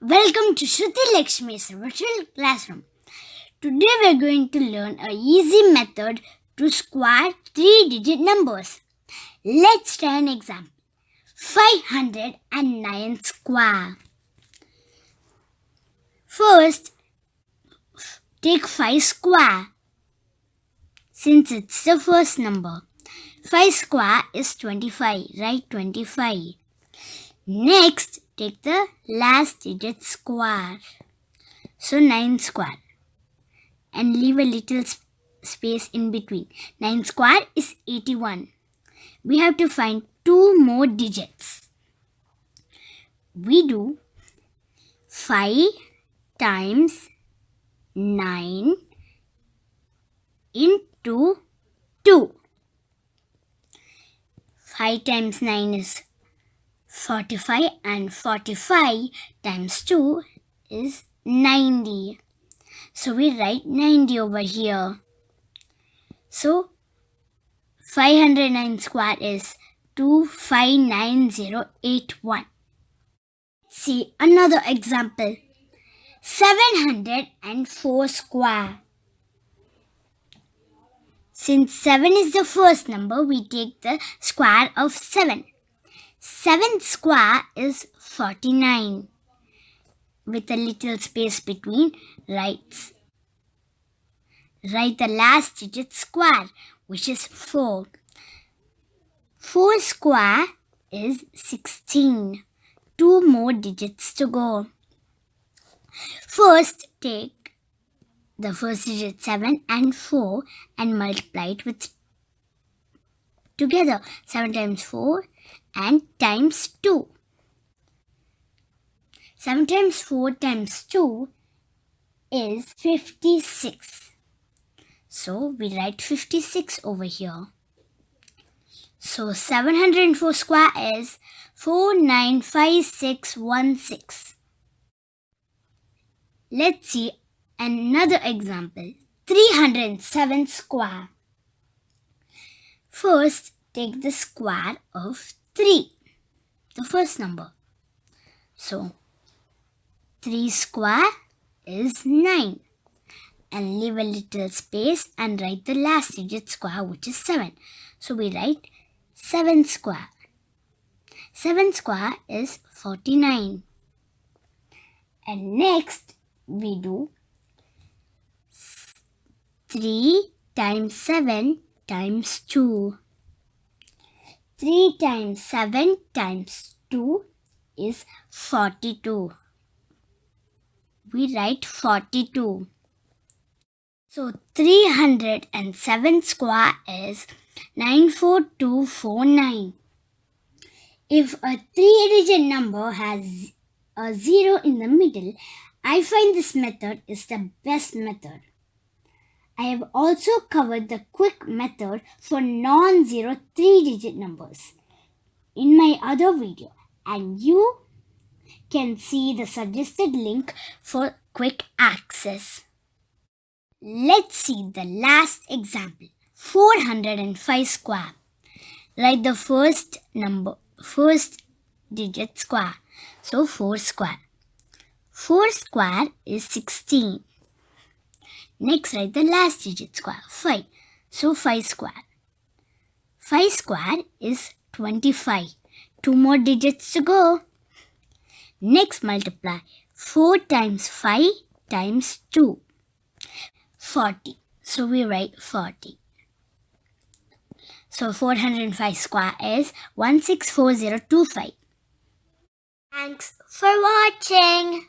Welcome to Shruthi Lakshmi's virtual classroom. Today we are going to learn a easy method to square 3-digit numbers. Let's try an example. 509 square. First, take 5 square. Since it's the first number. 5 square is 25. Write 25. Next, take the last digit square. So 9 square. And leave a little space in between. 9 square is 81. We have to find 2 more digits. We do 5 times 9 into 2. 5 times 9 is 45 and 45 times 2 is 90. So we write 90 over here. So 509 square is 259081. See another example. 704 square. Since 7 is the first number, we take the square of 7. 7 square is 49. With a little space between, write the last digit square, which is 4. 4 square is 16. 2 more digits to go. First, take the first digit 7 and 4 and multiply it with together. 7 times 4 and times 2. 7 times 4 times 2 is 56. So we write 56 over here. So 704 square is 495616. Let's see another example. 307 square. First, take the square of 3, the first number. So 3 square is 9. And leave a little space and write the last digit square, which is 7. So we write 7 square. 7 square is 49. And next we do 3 times 7 times 2. 3 times 7 times 2 is 42. We write 42. So 307 square is 94249. If a 3-digit number has a 0 in the middle, I find this method is the best method. I have also covered the quick method for non-zero 3-digit numbers in my other video, and you can see the suggested link for quick access. Let's see the last example. 405 square. Write the first digit square. So 4 square. 4 square is 16. Next, write the last digit square, 5. So 5 square. 5 square is 25. 2 more digits to go. Next, multiply 4 times 5 times 2. 40. So we write 40. So 405 square is 164025. Thanks for watching.